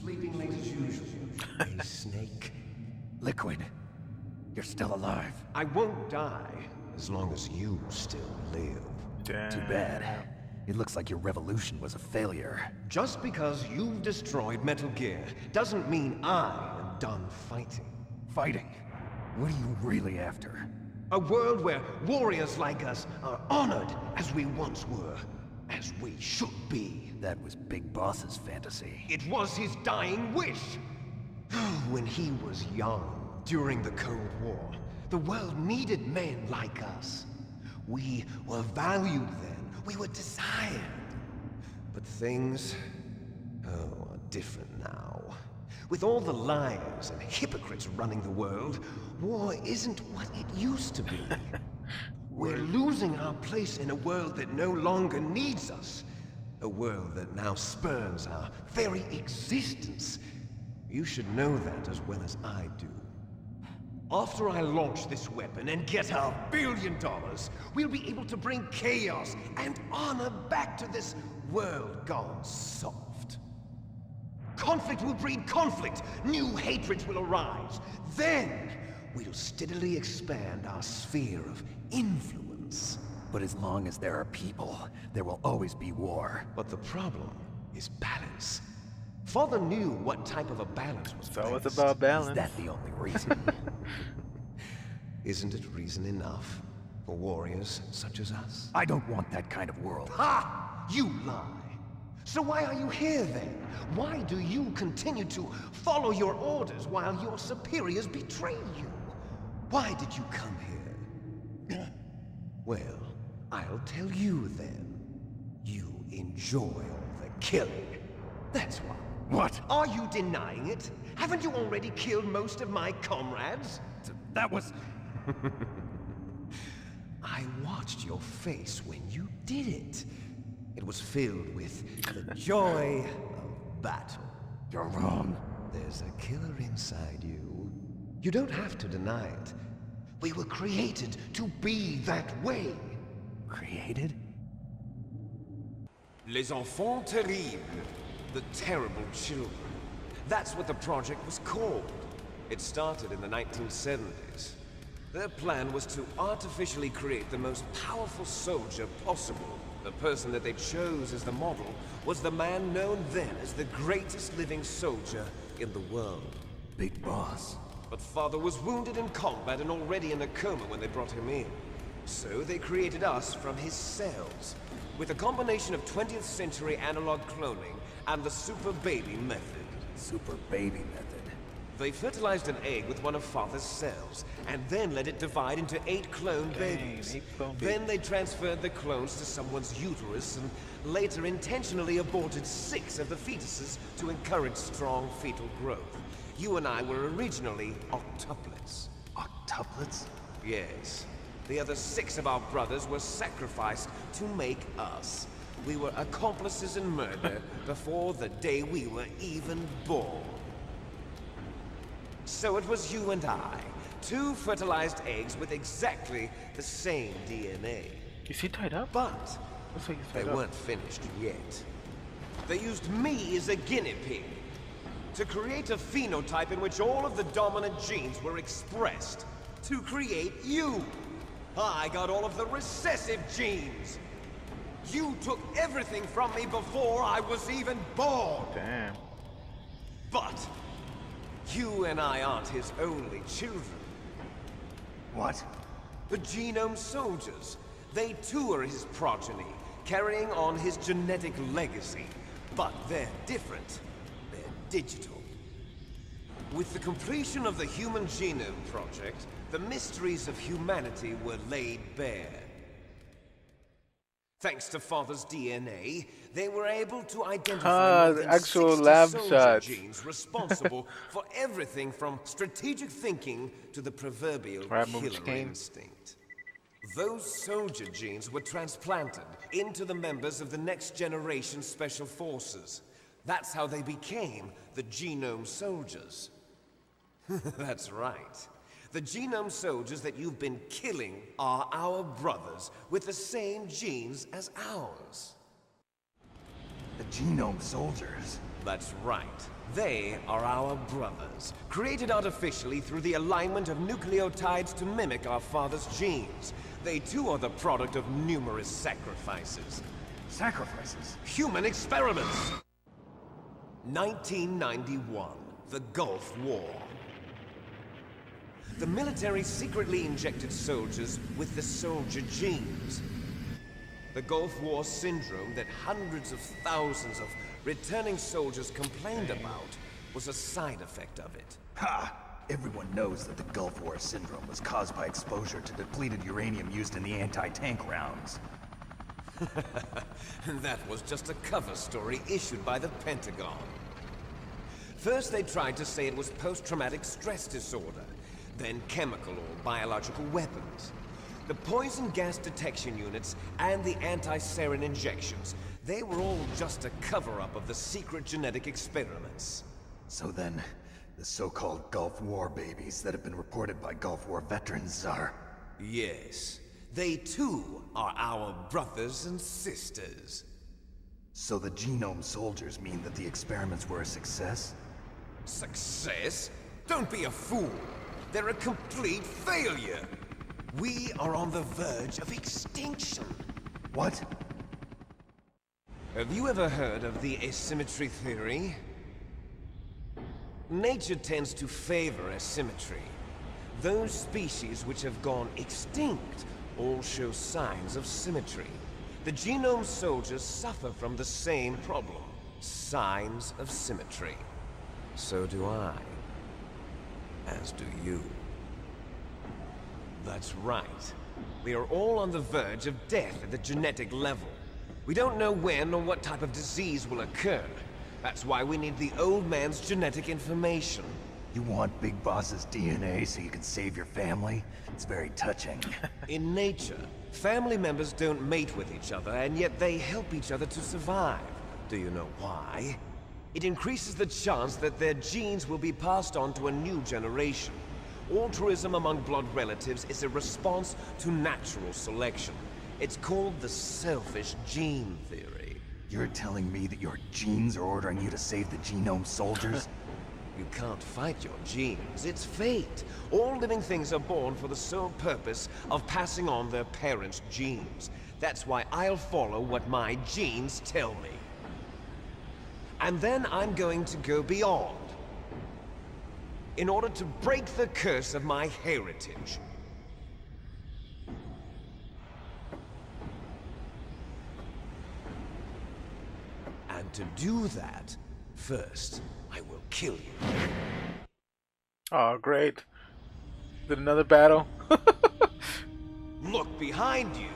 Sleeping late as usual. A snake. Liquid, you're still alive. I won't die as long as you still live. Too bad. It looks like your revolution was a failure. Just because you've destroyed Metal Gear doesn't mean I am done fighting. Fighting? What are you really after? A world where warriors like us are honored as we once were, as we should be. That was Big Boss's fantasy. It was his dying wish. When he was young, during the Cold War, the world needed men like us. We were valued then. We were desired. But things, are different now. With all the liars and hypocrites running the world, war isn't what it used to be. We're losing our place in a world that no longer needs us. A world that now spurns our very existence. You should know that as well as I do. After I launch this weapon and get our $1 billion, we'll be able to bring chaos and honor back to this world gone soft. Conflict will breed conflict. New hatreds will arise. Then, we'll steadily expand our sphere of influence. But as long as there are people, there will always be war. But the problem is balance. Father knew what type of a balance was So it's best. about balance. Is that the only reason? Isn't it reason enough for warriors such as us? I don't want that kind of world. Ha! You lie! So why are you here then? Why do you continue to follow your orders while your superiors betray you? Why did you come here? Well, I'll tell you then. You enjoy all the killing. That's why. What? Are you denying it? Haven't you already killed most of my comrades? That was... I watched your face when you did it. It was filled with the joy of battle. You're wrong. There's a killer inside you. You don't have to deny it. We were created to be that way. Created? Les enfants terribles. The terrible children. That's what the project was called. It started in the 1970s. Their plan was to artificially create the most powerful soldier possible. The person that they chose as the model was the man known then as the greatest living soldier in the world. Big Boss. But Father was wounded in combat and already in a coma when they brought him in. So they created us from his cells, with a combination of 20th century analog cloning and the super baby method. Super baby method. They fertilized an egg with one of Father's cells, and then let it divide into 8 clone babies. 8 clone Then they transferred the clones to someone's uterus, and later intentionally aborted 6 of the fetuses to encourage strong fetal growth. You and I were originally octuplets. Octuplets? Yes. The other 6 of our brothers were sacrificed to make us. We were accomplices in murder before the day we were even born. So it was you and I, 2 fertilized eggs with exactly the same DNA. Is he tied up? But Looks like he's they tied up. weren't finished yet. They used me as a guinea pig to create a phenotype in which all of the dominant genes were expressed. To create you. I got all of the recessive genes. You took everything from me before I was even born. Damn. But you and I aren't his only children. What? The Genome Soldiers. They too are his progeny, carrying on his genetic legacy. But they're different. They're digital. With the completion of the Human Genome Project, the mysteries of humanity were laid bare. Thanks to Father's DNA, they were able to identify more the than actual 60 lab soldier shots. genes responsible for everything from strategic thinking to the proverbial Right, movie killer game. instinct. Those soldier genes were transplanted into the members of the next generation special forces. That's how they became the Genome Soldiers. That's right. The Genome Soldiers that you've been killing are our brothers with the same genes as ours. The Genome Soldiers. That's right. They are our brothers, created artificially through the alignment of nucleotides to mimic our father's genes. They too are the product of numerous sacrifices. Sacrifices? Human experiments! 1991, the Gulf War. The military secretly injected soldiers with the soldier genes. The Gulf War syndrome that hundreds of thousands of returning soldiers complained about was a side effect of it. Ha! Everyone knows that the Gulf War syndrome was caused by exposure to depleted uranium used in the anti-tank rounds. That was just a cover story issued by the Pentagon. First they tried to say it was post-traumatic stress disorder, then chemical or biological weapons. The poison gas detection units and the anti-sarin injections, they were all just a cover-up of the secret genetic experiments. So then, the so-called Gulf War babies that have been reported by Gulf War veterans are... Yes, they too are our brothers and sisters. So the genome soldiers mean that the experiments were a success? Success? Don't be a fool! They're a complete failure! We are on the verge of extinction. What? Have you ever heard of the asymmetry theory? Nature tends to favor asymmetry. Those species which have gone extinct all show signs of symmetry. The genome soldiers suffer from the same problem. Signs of symmetry. So do I. As do you. That's right. We are all on the verge of death at the genetic level. We don't know when or what type of disease will occur. That's why we need the old man's genetic information. You want Big Boss's DNA so you can save your family? It's very touching. In nature, family members don't mate with each other, and yet they help each other to survive. Do you know why? It increases the chance that their genes will be passed on to a new generation. Altruism among blood relatives is a response to natural selection. It's called the selfish gene theory. You're telling me that your genes are ordering you to save the genome soldiers? You can't fight your genes. It's fate. All living things are born for the sole purpose of passing on their parents' genes. That's why I'll follow what my genes tell me. And then I'm going to go beyond. In order to break the curse of my heritage. And to do that, first, I will kill you. Oh, great. Is it another battle? Look behind you.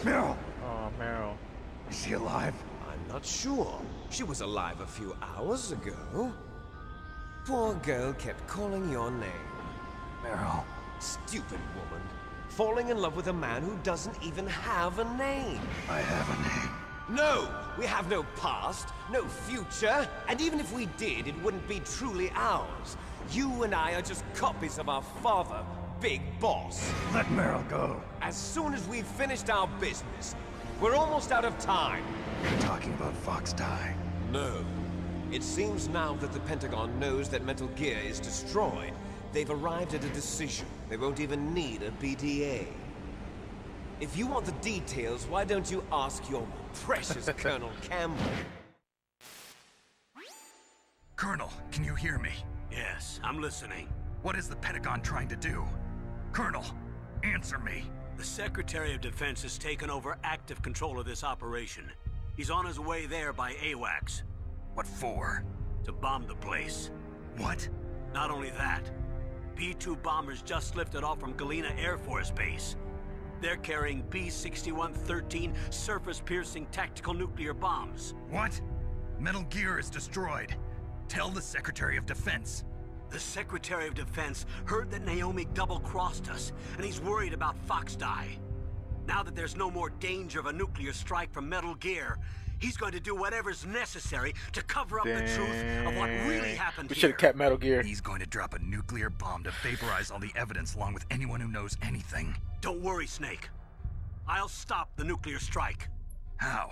Meryl! Oh, Meryl. Is she alive? I'm not sure. She was alive a few hours ago. Poor girl kept calling your name. Meryl. Stupid woman. Falling in love with a man who doesn't even have a name. I have a name. No! We have no past, no future, and even if we did, it wouldn't be truly ours. You and I are just copies of our father, Big Boss. Let Meryl go. As soon as we've finished our business, we're almost out of time. You're talking about Fox Die. No. It seems now that the Pentagon knows that Metal Gear is destroyed. They've arrived at a decision. They won't even need a BDA. If you want the details, why don't you ask your precious Colonel Campbell? Colonel, can you hear me? Yes, I'm listening. What is the Pentagon trying to do? Colonel, answer me. The Secretary of Defense has taken over active control of this operation. He's on his way there by AWACS. What for? To bomb the place. What? Not only that, B-2 bombers just lifted off from Galena Air Force Base. They're carrying B-6113 surface-piercing tactical nuclear bombs. What? Metal Gear is destroyed. Tell the Secretary of Defense. The Secretary of Defense heard that Naomi double-crossed us, and he's worried about Fox Die. Now that there's no more danger of a nuclear strike from Metal Gear, he's going to do whatever's necessary to cover up the truth of what really happened We here. should have kept Metal Gear. He's going to drop a nuclear bomb to vaporize all the evidence along with anyone who knows anything. Don't worry, Snake. I'll stop the nuclear strike. How?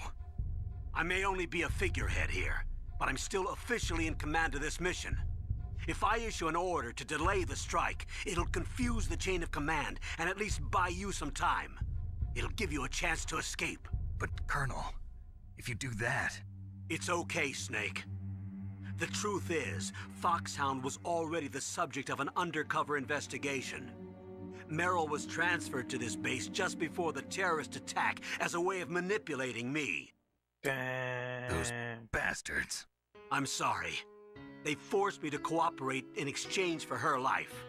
I may only be a figurehead here, but I'm still officially in command of this mission. If I issue an order to delay the strike, it'll confuse the chain of command and at least buy you some time. It'll give you a chance to escape. But, Colonel, if you do that... It's okay, Snake. The truth is, Foxhound was already the subject of an undercover investigation. Merrill was transferred to this base just before the terrorist attack as a way of manipulating me. Damn. Those bastards. I'm sorry. They forced me to cooperate in exchange for her life.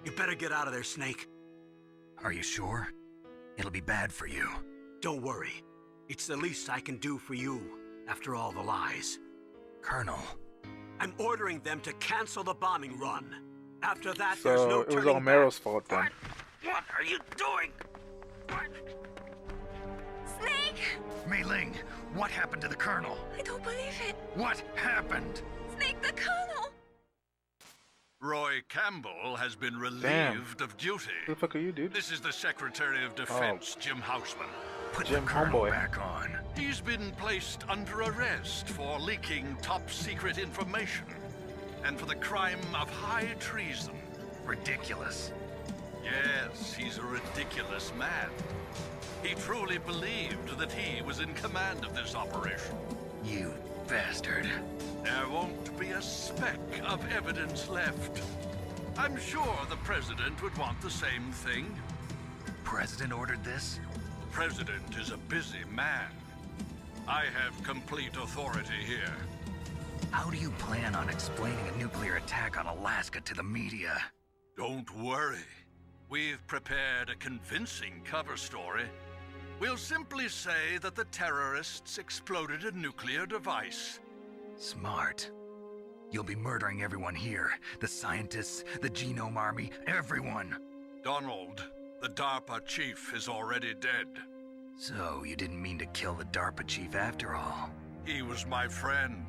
You better get out of there, Snake. Are you sure? It'll be bad for you. Don't worry. It's the least I can do for you, after all the lies. Colonel. I'm ordering them to cancel the bombing run. After that, So there's no it was turning all Meryl's back. fault then. What are you doing? Snake! Mei Ling, what happened to the Colonel? I don't believe it. What happened? Snake, the Colonel! Roy Campbell has been relieved of duty. Who the fuck are you, dude? This is the Secretary of Defense, Jim Houseman. Put Jim the Colonel Homeboy. back on. He's been placed under arrest for leaking top-secret information and for the crime of high treason. Ridiculous. Yes, he's a ridiculous man. He truly believed that he was in command of this operation. You bastard. There won't be a speck of evidence left. I'm sure the President would want the same thing. President ordered this? The President is a busy man. I have complete authority here. How do you plan on explaining a nuclear attack on Alaska to the media? Don't worry. We've prepared a convincing cover story. We'll simply say that the terrorists exploded a nuclear device. Smart. You'll be murdering everyone here. The scientists, the Genome Army, everyone. Donald, the DARPA chief, is already dead. So, you didn't mean to kill the DARPA chief after all. He was my friend.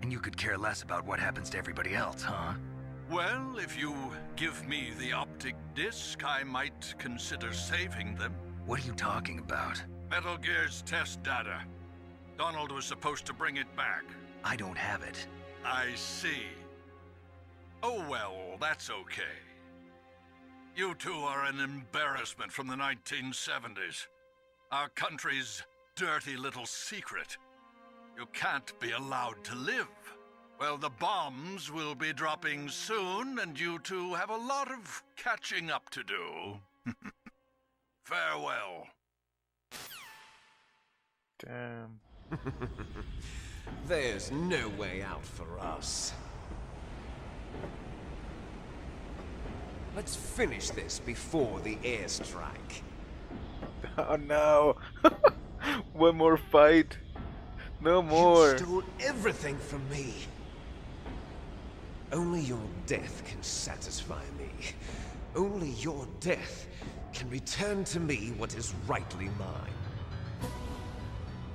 And you could care less about what happens to everybody else, huh? Well, if you give me the optic disc, I might consider saving them. What are you talking about? Metal Gear's test data. Donald was supposed to bring it back. I don't have it. I see. Oh well, that's okay. You two are an embarrassment from the 1970s. Our country's dirty little secret. You can't be allowed to live. Well, the bombs will be dropping soon, and you two have a lot of catching up to do. Farewell. Damn. There's no way out for us. Let's finish this before the airstrike. Oh no. One more fight. No more. You stole everything from me. Only your death can satisfy me. Only your death can return to me what is rightly mine.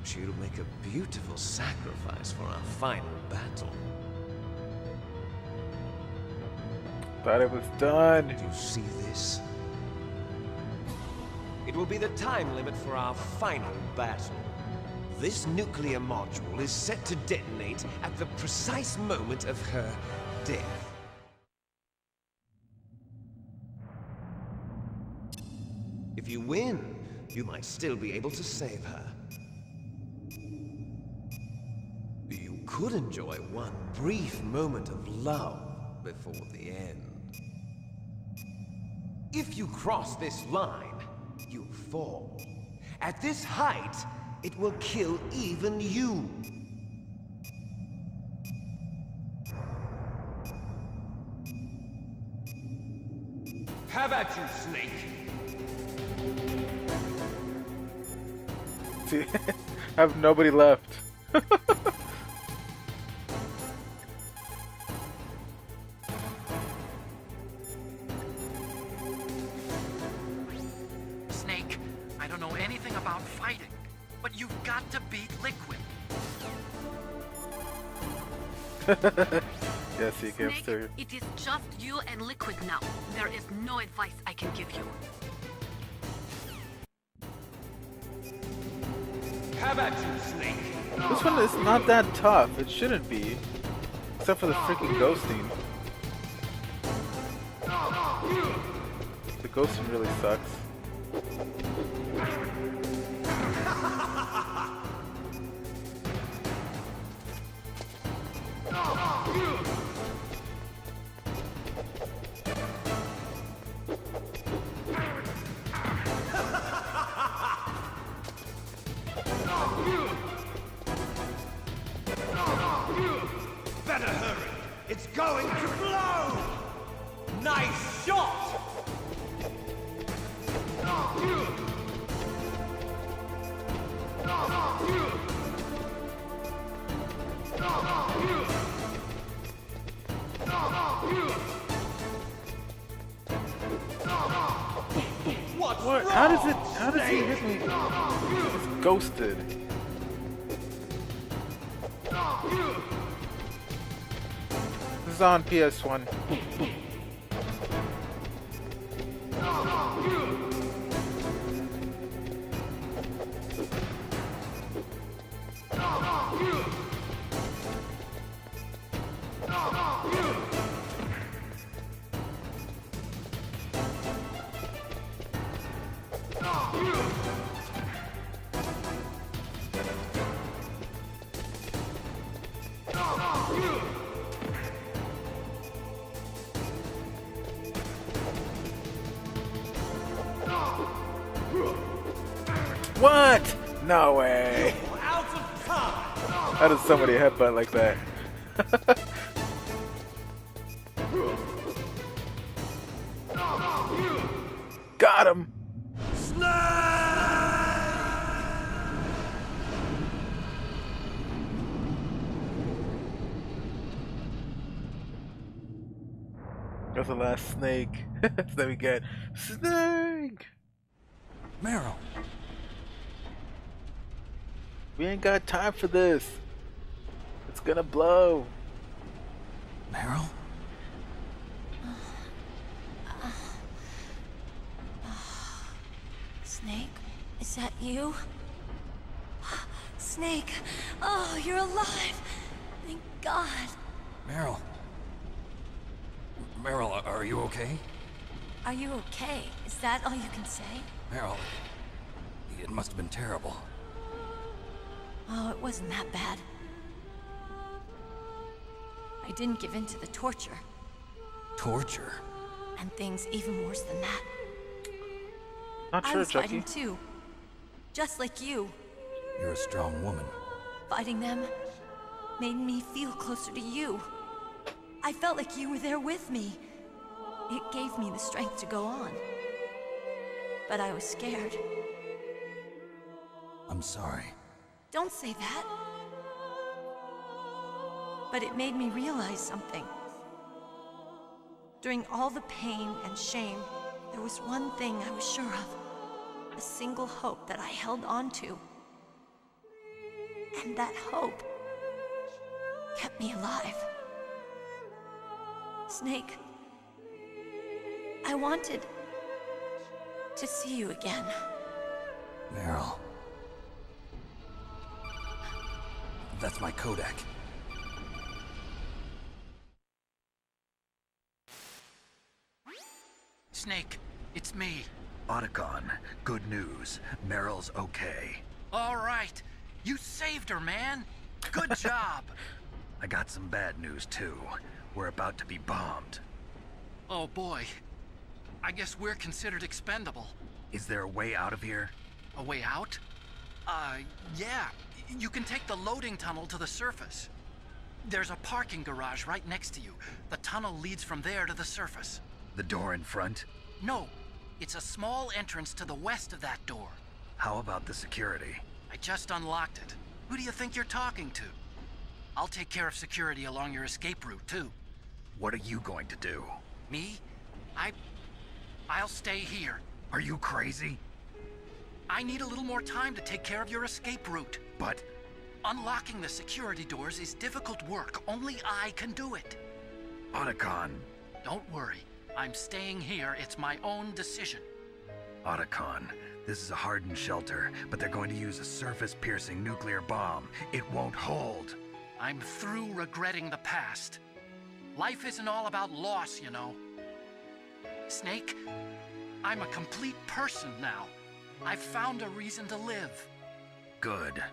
She'll make a beautiful sacrifice for our final battle. Thought it was done. Do you see this? It will be the time limit for our final battle. This nuclear module is set to detonate at the precise moment of her death. If you win, you might still be able to save her. You could enjoy one brief moment of love before the end. If you cross this line, you fall. At this height, it will kill even you. Have at you, Snake. See, I have nobody left. Snake, I don't know anything about fighting, but you've got to beat Liquid. Yes, he gives Snake, her. it is just you and Liquid now. There is no advice I can give you. Have at you, Snake. This one is not that tough. It shouldn't be. Except for the freaking ghosting. The ghosting really sucks. Better hurry. It's going to blow. Nice shot. What? How does he hit me? It's ghosted. This is on PS1. What? No way. Out of time. How does somebody headbutt like that? Got him. That's the last snake. Then we get Snake. Meryl. We ain't got time for this. It's gonna blow. Meryl? Snake, is that you? Snake, oh, you're alive. Thank God. Meryl. Meryl, are you okay? Are you okay? Is that all you can say? Meryl, it must have been terrible. Oh, it wasn't that bad. I didn't give in to the torture. Torture? And things even worse than that. Not I sure, was fighting Chucky. too. Just like you. You're a strong woman. Fighting them made me feel closer to you. I felt like you were there with me. It gave me the strength to go on. But I was scared. I'm sorry. Don't say that. But it made me realize something. During all the pain and shame, there was one thing I was sure of. A single hope that I held on to. And that hope kept me alive. Snake, I wanted to see you again. Meryl. That's my Kodak. Snake, it's me. Otacon, good news. Meryl's okay. All right. You saved her, man. Good job. I got some bad news, too. We're about to be bombed. Oh, boy. I guess we're considered expendable. Is there a way out of here? A way out? Yeah. You can take the loading tunnel to the surface. There's a parking garage right next to you. The tunnel leads from there to the surface. The door in front? No. It's a small entrance to the west of that door. How about the security? I just unlocked it. Who do you think you're talking to? I'll take care of security along your escape route, too. What are you going to do? Me? I'll stay here. Are you crazy? I need a little more time to take care of your escape route. But Unlocking the security doors is difficult work. Only I can do it. Otacon. Don't worry. I'm staying here. It's my own decision. Otacon, This is a hardened shelter, but they're going to use a surface-piercing nuclear bomb. It won't hold. I'm through regretting the past. Life isn't all about loss, you know. Snake, I'm a complete person now. I've found a reason to live. Good.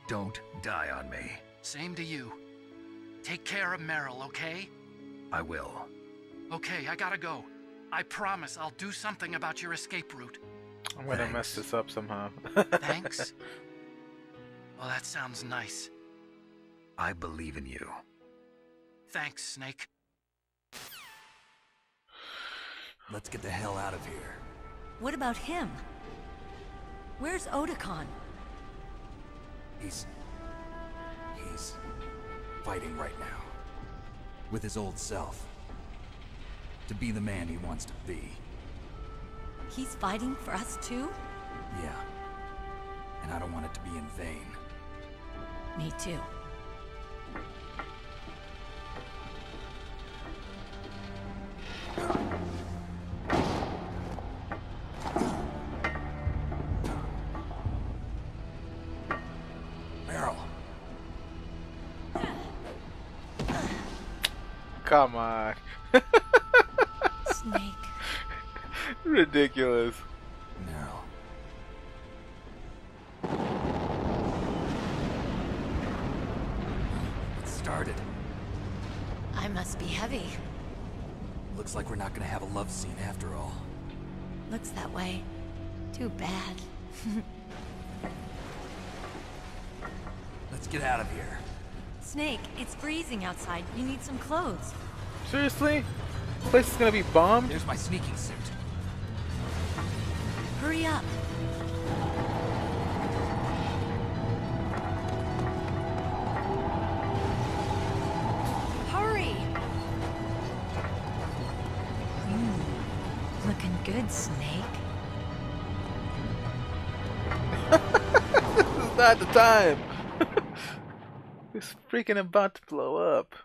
Don't die on me. Same to you. Take care of Meryl, okay? I will. Okay, I gotta go. I promise I'll do something about your escape route. I'm gonna mess this up somehow. Thanks? Well, that sounds nice. I believe in you. Thanks, Snake. Let's get the hell out of here. What about him? Where's Otakon? He's fighting right now. With his old self. To be the man he wants to be. He's fighting for us too? Yeah. And I don't want it to be in vain. Me too. Meryl. Come on. Snake. Ridiculous. Meryl. It started. I must be heavy. Looks like we're not gonna have a love scene after all. Looks that way. Too bad. Let's get out of here. Snake, it's freezing outside. You need some clothes. Seriously? This place is gonna be bombed? There's my sneaking suit. Hurry up. Hurry! Looking good, Snake. This is not the time. It's freaking about to blow up.